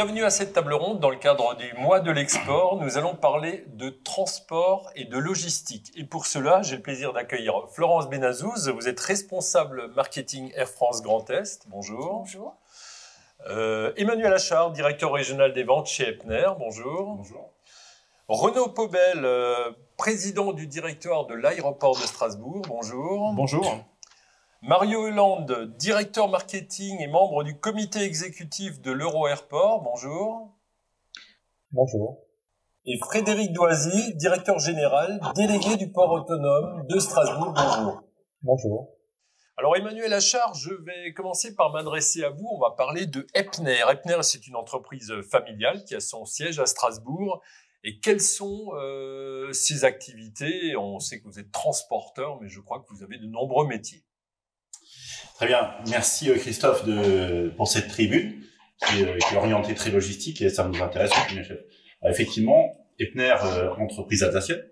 Bienvenue à cette table ronde. Dans le cadre du mois de l'export, nous allons parler de transport et de logistique. Et pour cela, j'ai le plaisir d'accueillir Florence Benazouz. Vous êtes responsable marketing Air France Grand Est. Bonjour. Bonjour. Emmanuel Achard, directeur régional des ventes chez Epner. Bonjour. Bonjour. Renaud Pobel, président du directoire de l'aéroport de Strasbourg. Bonjour. Bonjour. Mario Hollande, directeur marketing et membre du comité exécutif de l'Euro-Airport. Bonjour. Bonjour. Et Frédéric Doisy, directeur général, délégué du port autonome de Strasbourg. Bonjour. Bonjour. Alors Emmanuel Achard, je vais commencer par m'adresser à vous. On va parler de Epner. Epner, c'est une entreprise familiale qui a son siège à Strasbourg. Et quelles sont ses activités? On sait que vous êtes transporteur, mais je crois que vous avez de nombreux métiers. Très bien. Merci Christophe pour cette tribune qui est orientée très logistique et ça nous intéresse au premier chef. Effectivement, Epner, entreprise alsacienne,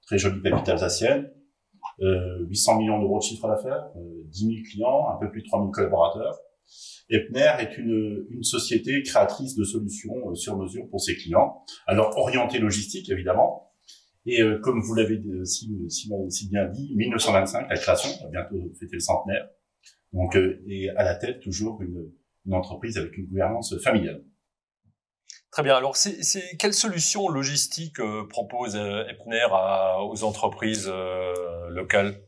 très jolie pépite alsacienne, 800 millions d'euros de chiffre d'affaires, 10 000 clients, un peu plus de 3 000 collaborateurs. Epner est une société créatrice de solutions sur mesure pour ses clients. Alors orientée logistique évidemment. Et comme vous l'avez si bien dit, 1925, la création, on va bientôt fêter le centenaire. Donc, et à la tête, toujours une entreprise avec une gouvernance familiale. Très bien. Alors, quelle solution logistique propose Epner aux entreprises locales?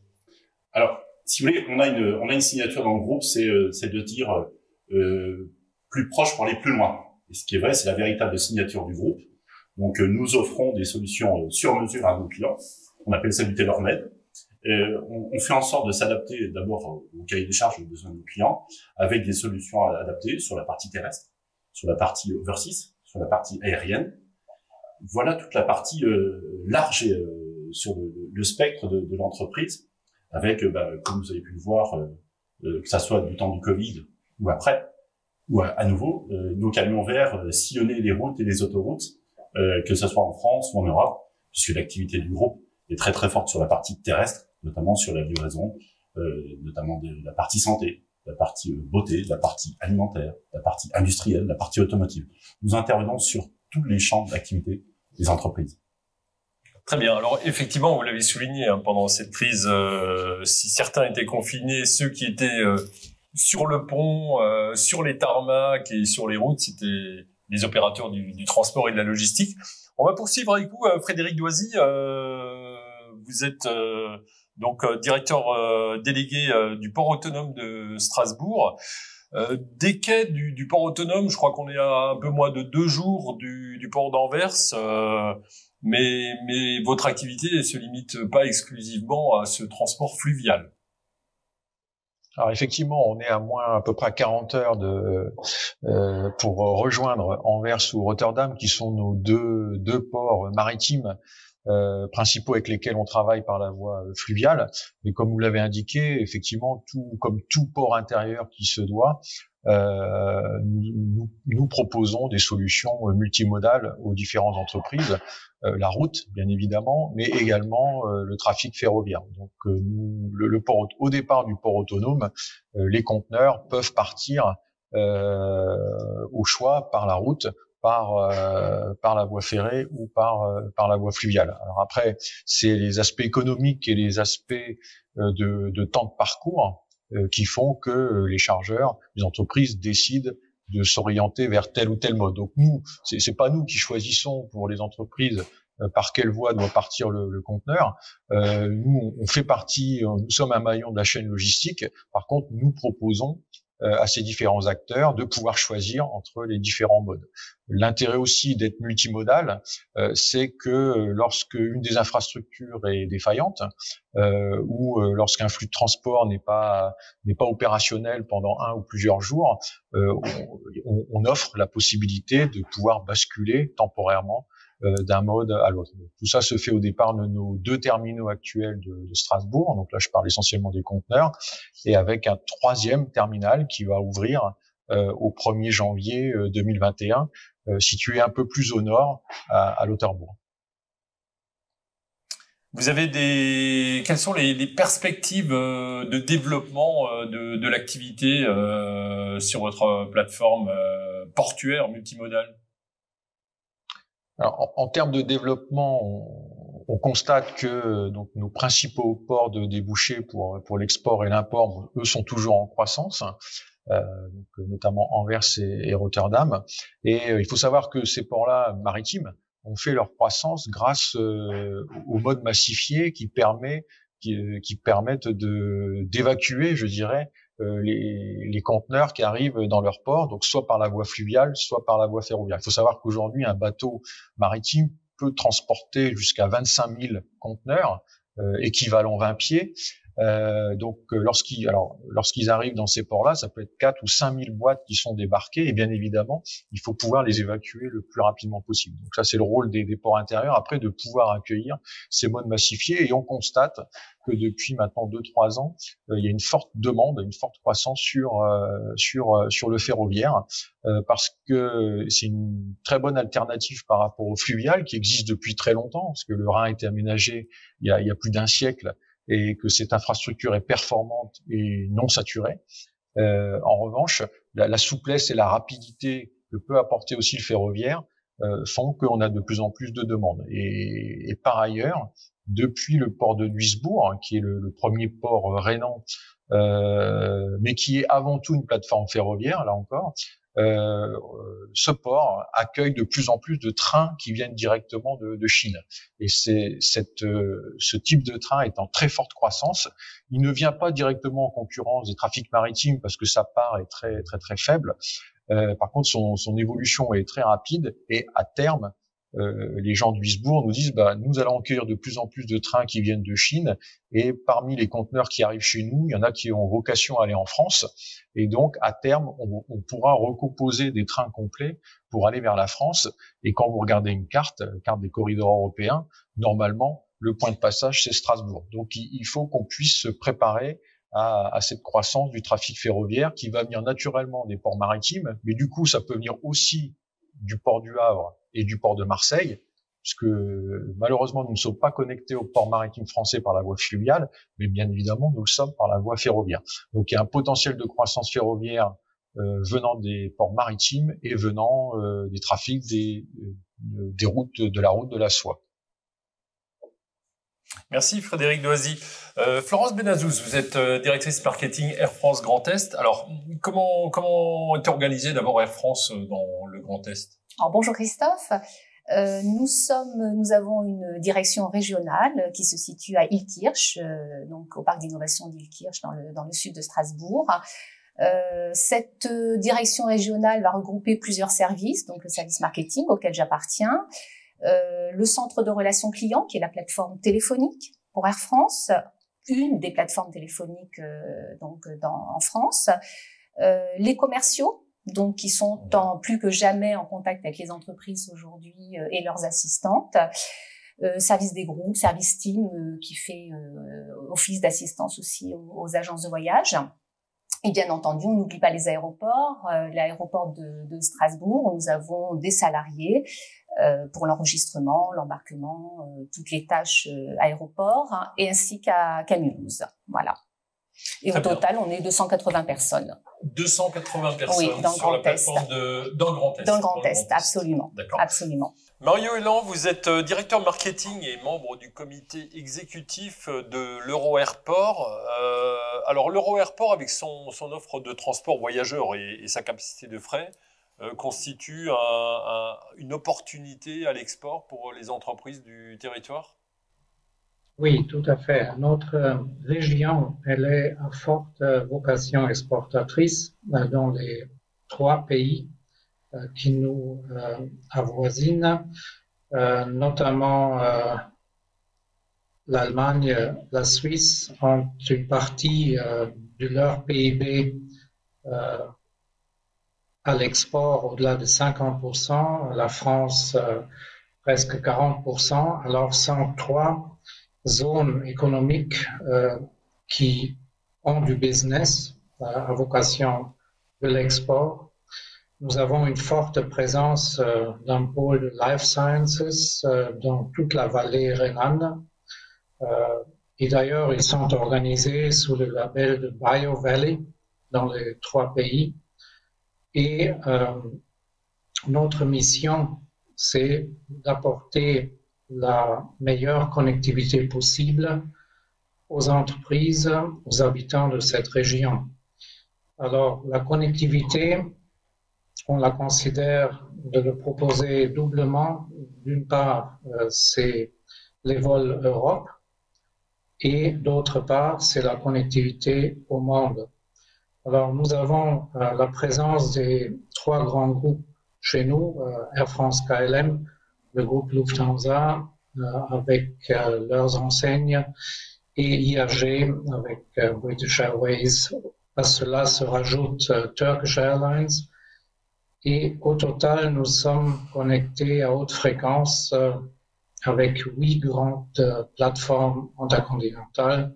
Alors, si vous voulez, on a une signature dans le groupe, c'est de dire plus proche pour aller plus loin. Et ce qui est vrai, c'est la véritable signature du groupe. Donc, nous offrons des solutions sur mesure à nos clients. On appelle ça du tailor-made. On fait en sorte de s'adapter d'abord au cahier des charges aux besoins de nos clients avec des solutions adaptées sur la partie terrestre, sur la partie overseas, sur la partie aérienne. Voilà toute la partie large et, sur le spectre de l'entreprise avec, comme vous avez pu le voir, que ça soit du temps du Covid ou après, ou à nouveau, nos camions verts sillonner les routes et les autoroutes, que ce soit en France ou en Europe, puisque l'activité du groupe est très très forte sur la partie terrestre, notamment sur la livraison, notamment de la partie santé, la partie beauté, la partie alimentaire, la partie industrielle, la partie automotive. Nous intervenons sur tous les champs d'activité des entreprises. Très bien. Alors effectivement, vous l'avez souligné pendant cette crise, si certains étaient confinés, ceux qui étaient sur le pont, sur les tarmacs et sur les routes, c'était les opérateurs du transport et de la logistique. On va poursuivre avec vous, Frédéric Doisy. Vous êtes donc directeur délégué du port autonome de Strasbourg. Des quais du port autonome, je crois qu'on est à un peu moins de 2 jours du port d'Anvers, mais votre activité ne se limite pas exclusivement à ce transport fluvial. Alors effectivement, on est à peu près à 40 heures pour rejoindre Anvers ou Rotterdam, qui sont nos deux ports maritimes principaux avec lesquels on travaille par la voie fluviale. Mais comme vous l'avez indiqué, effectivement, comme tout port intérieur qui se doit, nous proposons des solutions multimodales aux différentes entreprises, la route bien évidemment, mais également le trafic ferroviaire. Donc au départ du port autonome, les conteneurs peuvent partir au choix par la route, par la voie ferrée ou par la voie fluviale. Alors après, c'est les aspects économiques et les aspects de temps de parcours qui font que les chargeurs, les entreprises décident de s'orienter vers tel ou tel mode. Donc nous, c'est pas nous qui choisissons pour les entreprises par quelle voie doit partir le conteneur. Nous, on fait partie, nous sommes un maillon de la chaîne logistique. Par contre, nous proposons à ces différents acteurs de pouvoir choisir entre les différents modes. L'intérêt aussi d'être multimodal, c'est que lorsque une des infrastructures est défaillante ou lorsqu'un flux de transport n'est pas opérationnel pendant 1 ou plusieurs jours, on offre la possibilité de pouvoir basculer temporairement d'un mode à l'autre. Tout ça se fait au départ de nos 2 terminaux actuels de Strasbourg. Donc là, je parle essentiellement des conteneurs, et avec un 3e terminal qui va ouvrir au 1er janvier 2021, situé un peu plus au nord, à Lauterbourg. Vous avez quelles sont les perspectives de développement de l'activité sur votre plateforme portuaire multimodal? Alors, en termes de développement, on constate que donc nos principaux ports de débouchés pour l'export et l'import, eux, sont toujours en croissance, donc notamment Anvers et Rotterdam. Et il faut savoir que ces ports-là maritimes ont fait leur croissance grâce au mode massifié qui permettent d'évacuer, je dirais, les conteneurs qui arrivent dans leur port, donc soit par la voie fluviale, soit par la voie ferroviaire. Il faut savoir qu'aujourd'hui, un bateau maritime peut transporter jusqu'à 25 000 conteneurs, équivalent 20 pieds. Donc lorsqu'ils arrivent dans ces ports-là, ça peut être 4 ou 5 000 boîtes qui sont débarquées, et bien évidemment, il faut pouvoir les évacuer le plus rapidement possible. Donc ça, c'est le rôle des ports intérieurs, après, de pouvoir accueillir ces modes massifiés, et on constate que depuis maintenant 2-3 ans, il y a une forte demande, une forte croissance sur le ferroviaire, parce que c'est une très bonne alternative par rapport au fluvial qui existe depuis très longtemps, parce que le Rhin a été aménagé il y a plus d'un siècle, et que cette infrastructure est performante et non saturée. En revanche, la souplesse et la rapidité que peut apporter aussi le ferroviaire font qu'on a de plus en plus de demandes. Et par ailleurs, depuis le port de Duisbourg, qui est le premier port rhénan, mais qui est avant tout une plateforme ferroviaire, là encore, ce port accueille de plus en plus de trains qui viennent directement de Chine. Et ce type de train est en très forte croissance. Il ne vient pas directement en concurrence des trafics maritimes parce que sa part est très très très faible. Par contre, son évolution est très rapide, et à terme, les gens de Duisbourg nous disent, nous allons accueillir de plus en plus de trains qui viennent de Chine, et parmi les conteneurs qui arrivent chez nous, il y en a qui ont vocation à aller en France, et donc à terme, on pourra recomposer des trains complets pour aller vers la France. Et quand vous regardez une carte des corridors européens, normalement, le point de passage, c'est Strasbourg. Donc il faut qu'on puisse se préparer à cette croissance du trafic ferroviaire qui va venir naturellement des ports maritimes, mais du coup, ça peut venir aussi du port du Havre et du port de Marseille, puisque malheureusement, nous ne sommes pas connectés au port maritime français par la voie fluviale, mais bien évidemment, nous le sommes par la voie ferroviaire. Donc, il y a un potentiel de croissance ferroviaire venant des ports maritimes et venant des trafics des routes, de la route de la soie. Merci Frédéric Doisy. Florence Benazouz, vous êtes directrice marketing Air France Grand Est. Alors, comment est organisé d'abord Air France dans le Grand Est? Alors, bonjour Christophe. Nous avons une direction régionale qui se situe à Illkirch, donc au parc d'innovation d'Illkirch dans le sud de Strasbourg. Cette direction régionale va regrouper plusieurs services, donc le service marketing auquel j'appartiens, le centre de relations clients qui est la plateforme téléphonique pour Air France, une des plateformes téléphoniques en France, les commerciaux donc qui sont plus que jamais en contact avec les entreprises aujourd'hui et leurs assistantes, service des groupes, service team qui fait office d'assistance aussi aux agences de voyage. Et bien entendu, on n'oublie pas les aéroports. L'aéroport de Strasbourg, nous avons des salariés pour l'enregistrement, l'embarquement, toutes les tâches aéroport, et ainsi qu'à Mulhouse. Voilà. Et au total, on est 280 personnes. 280 personnes oui, dans sur la plateforme dans le Grand Est. Dans le Grand Est, absolument. D'accord. Absolument. Mario Elan, vous êtes directeur marketing et membre du comité exécutif de l'Euro-Airport. Alors l'Euro-Airport, avec son offre de transport voyageurs et sa capacité de frais, constitue une opportunité à l'export pour les entreprises du territoire? Oui, tout à fait. Notre région, elle est à forte vocation exportatrice dans les 3 pays qui nous avoisinent, notamment l'Allemagne, la Suisse ont une partie de leur PIB à l'export au-delà de 50%, la France presque 40%. Alors, sont 3 zones économiques qui ont du business à vocation de l'export. Nous avons une forte présence d'un pôle de life sciences dans toute la vallée rhénane. Et d'ailleurs, ils sont organisés sous le label de Bio Valley dans les 3 pays. Et notre mission, c'est d'apporter la meilleure connectivité possible aux entreprises, aux habitants de cette région. Alors, la connectivité, on la considère de le proposer doublement. D'une part, c'est les vols Europe et d'autre part, c'est la connectivité au monde. Alors, nous avons la présence des 3 grands groupes chez nous, Air France KLM, le groupe Lufthansa avec leurs enseignes et IAG avec British Airways. À cela se rajoute Turkish Airlines. Et au total, nous sommes connectés à haute fréquence avec 8 grandes plateformes intercontinentales.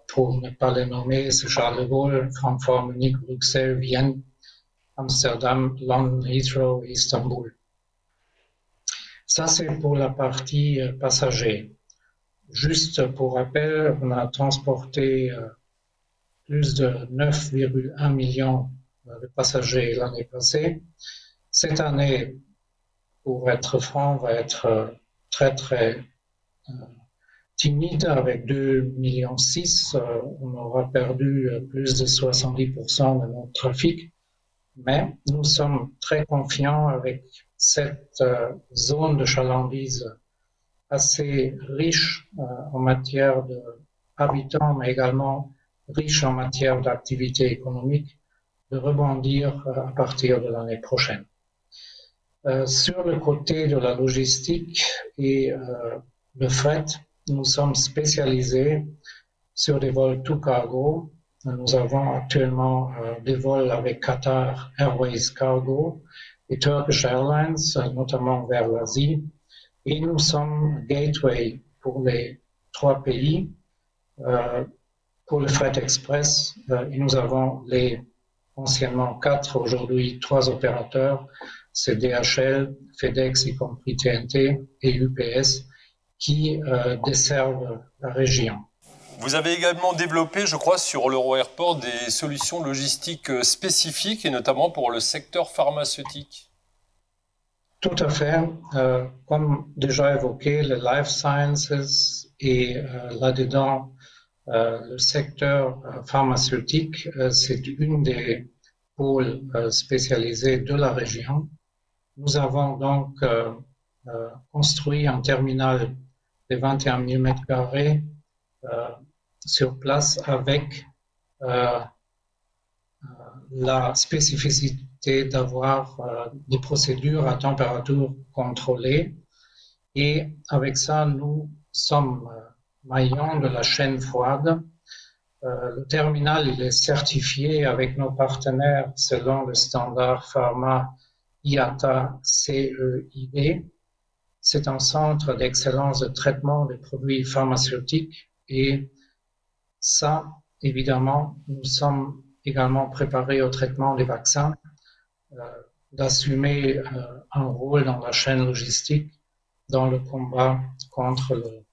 Pour ne pas les nommer, c'est Charles de Gaulle, Francfort, Munich, Bruxelles, Vienne, Amsterdam, London, Heathrow et Istanbul. Ça, c'est pour la partie passager. Juste pour rappel, on a transporté plus de 9,1 millions de passagers l'année passée. Cette année, pour être franc, va être très timide avec 2,6 millions. On aura perdu plus de 70% de notre trafic. Mais nous sommes très confiants avec cette zone de chalandise assez riche en matière d'habitants, mais également riche en matière d'activité économique, de rebondir à partir de l'année prochaine. Sur le côté de la logistique et le fret, nous sommes spécialisés sur des vols tout cargo. Nous avons actuellement des vols avec Qatar Airways Cargo et Turkish Airlines, notamment vers l'Asie. Et nous sommes gateway pour les 3 pays. Pour le fret express, et nous avons anciennement 4, aujourd'hui 3 opérateurs, c'est DHL, FedEx, y compris TNT, et UPS, qui desservent la région. Vous avez également développé, je crois, sur l'Euro-Airport des solutions logistiques spécifiques, et notamment pour le secteur pharmaceutique. Tout à fait. Comme déjà évoqué, les life sciences et là-dedans, le secteur pharmaceutique, c'est une des pôles spécialisés de la région. Nous avons donc construit un terminal de 21 000 m² sur place avec la spécificité d'avoir des procédures à température contrôlée. Et avec ça, nous sommes maillon de la chaîne froide. Le terminal, il est certifié avec nos partenaires selon le standard pharma IATA CEID. C'est un centre d'excellence de traitement des produits pharmaceutiques et ça, évidemment, nous sommes également préparés au traitement des vaccins, d'assumer un rôle dans la chaîne logistique dans le combat contre le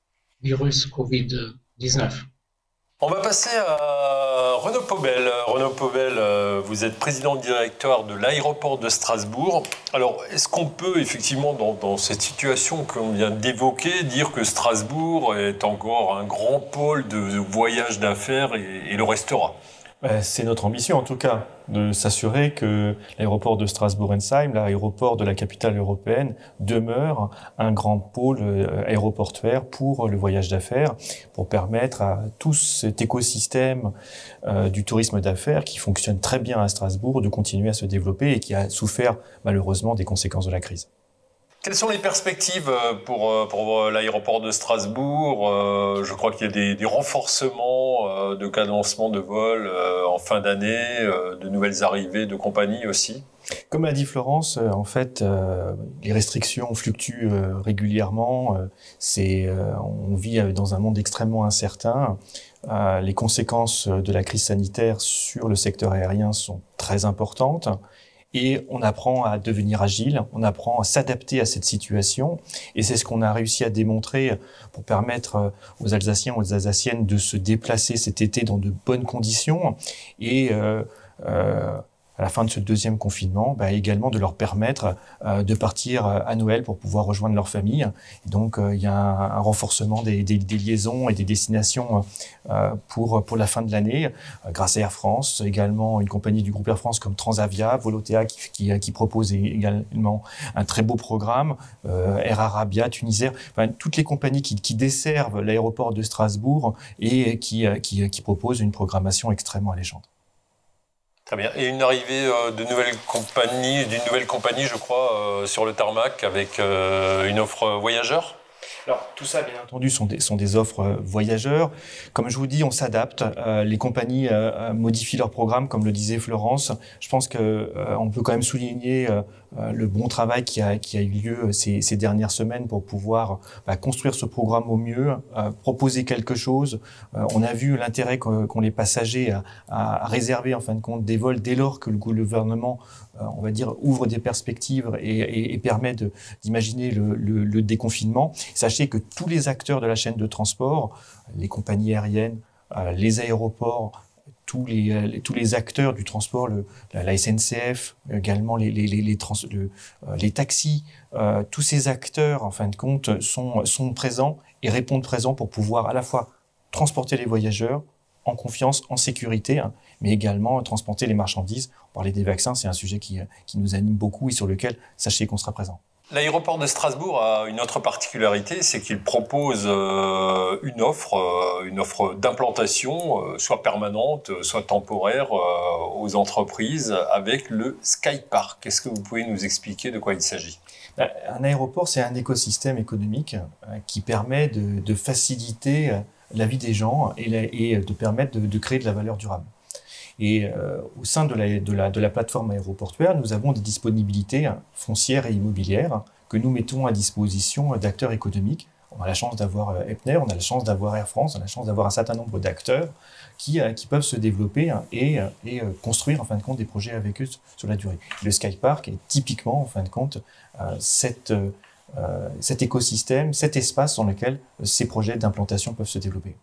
virus Covid-19. On va passer à Renaud Pobel. Renaud Pobel, vous êtes président directeur de l'aéroport de Strasbourg. Alors, est-ce qu'on peut effectivement, dans cette situation qu'on vient d'évoquer, dire que Strasbourg est encore un grand pôle de voyage d'affaires et le restera ? C'est notre ambition, en tout cas, de s'assurer que l'aéroport de Strasbourg-Ensheim, l'aéroport de la capitale européenne, demeure un grand pôle aéroportuaire pour le voyage d'affaires, pour permettre à tout cet écosystème du tourisme d'affaires qui fonctionne très bien à Strasbourg de continuer à se développer et qui a souffert malheureusement des conséquences de la crise. Quelles sont les perspectives pour l'aéroport de Strasbourg ? Je crois qu'il y a des renforcements de cadencement de vol en fin d'année, de nouvelles arrivées de compagnies aussi. Comme l'a dit Florence, en fait, les restrictions fluctuent régulièrement. On vit dans un monde extrêmement incertain. Les conséquences de la crise sanitaire sur le secteur aérien sont très importantes. Et on apprend à devenir agile, on apprend à s'adapter à cette situation. Et c'est ce qu'on a réussi à démontrer pour permettre aux Alsaciens, aux Alsaciennes de se déplacer cet été dans de bonnes conditions et à la fin de ce deuxième confinement, également de leur permettre de partir à Noël pour pouvoir rejoindre leur famille. Et donc, il y a un renforcement des liaisons et des destinations pour la fin de l'année, grâce à Air France, également une compagnie du groupe Air France comme Transavia, Volotea qui propose également un très beau programme, Air Arabia, Tunisair, toutes les compagnies qui desservent l'aéroport de Strasbourg et qui proposent une programmation extrêmement alléchante. Très bien. Et une arrivée d'une nouvelle compagnie, je crois, sur le tarmac avec une offre voyageurs. Alors, tout ça, bien entendu, sont des offres voyageurs. Comme je vous dis, on s'adapte. Les compagnies modifient leur programme, comme le disait Florence. Je pense on peut quand même souligner le bon travail qui a eu lieu ces dernières semaines pour pouvoir construire ce programme au mieux, proposer quelque chose. On a vu l'intérêt qu'ont les passagers à réserver, en fin de compte, des vols dès lors que le gouvernement, on va dire, ouvre des perspectives et permet d'imaginer le déconfinement. Sachez que tous les acteurs de la chaîne de transport, les compagnies aériennes, les aéroports, tous les acteurs du transport, la SNCF, également les taxis, tous ces acteurs, en fin de compte, sont présents et répondent présents pour pouvoir à la fois transporter les voyageurs en confiance, en sécurité, mais également transporter les marchandises. On parlait des vaccins, c'est un sujet qui nous anime beaucoup et sur lequel, sachez qu'on sera présent. L'aéroport de Strasbourg a une autre particularité, c'est qu'il propose une offre d'implantation, soit permanente, soit temporaire, aux entreprises avec le Skypark. Est-ce que vous pouvez nous expliquer de quoi il s'agit ? Un aéroport, c'est un écosystème économique qui permet de faciliter la vie des gens et de permettre de créer de la valeur durable. Et au sein de la plateforme aéroportuaire, nous avons des disponibilités foncières et immobilières que nous mettons à disposition d'acteurs économiques. On a la chance d'avoir Epner, on a la chance d'avoir Air France, on a la chance d'avoir un certain nombre d'acteurs qui peuvent se développer et construire en fin de compte des projets avec eux sur la durée. Le Skypark est typiquement en fin de compte cet écosystème, cet espace dans lequel ces projets d'implantation peuvent se développer.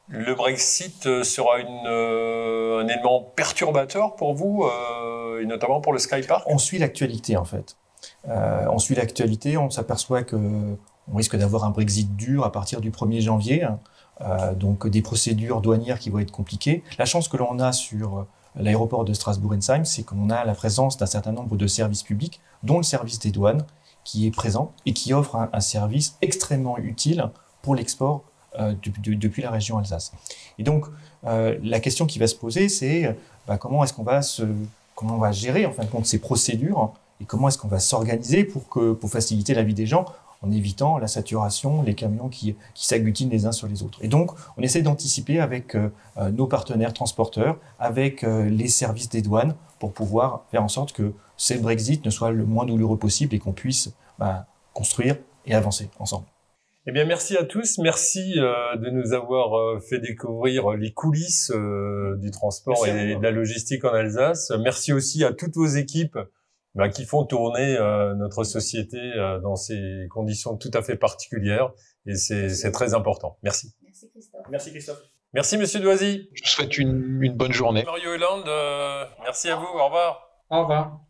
Le Brexit sera un élément perturbateur pour vous, et notamment pour le Skypark ? On suit l'actualité en fait. On suit l'actualité, on s'aperçoit qu'on risque d'avoir un Brexit dur à partir du 1er janvier, donc des procédures douanières qui vont être compliquées. La chance que l'on a sur l'aéroport de Strasbourg-Ensheim, c'est qu'on a la présence d'un certain nombre de services publics, dont le service des douanes, qui est présent et qui offre un service extrêmement utile pour l'export depuis la région Alsace. Et donc, la question qui va se poser, c'est comment on va gérer en fin de compte ces procédures et comment est-ce qu'on va s'organiser pour faciliter la vie des gens en évitant la saturation, les camions qui s'agglutinent les uns sur les autres. Et donc, on essaie d'anticiper avec nos partenaires transporteurs, avec les services des douanes, pour pouvoir faire en sorte que ce Brexit ne soit le moins douloureux possible et qu'on puisse construire et avancer ensemble. Eh bien, merci à tous. Merci de nous avoir fait découvrir les coulisses du transport et de la logistique en Alsace. Merci aussi à toutes vos équipes qui font tourner notre société dans ces conditions tout à fait particulières. Et c'est très important. Merci. Merci Christophe. Merci Christophe. Merci Monsieur Doisy. Je vous souhaite une bonne journée. Mario Hollande, merci à vous. Au revoir. Au revoir.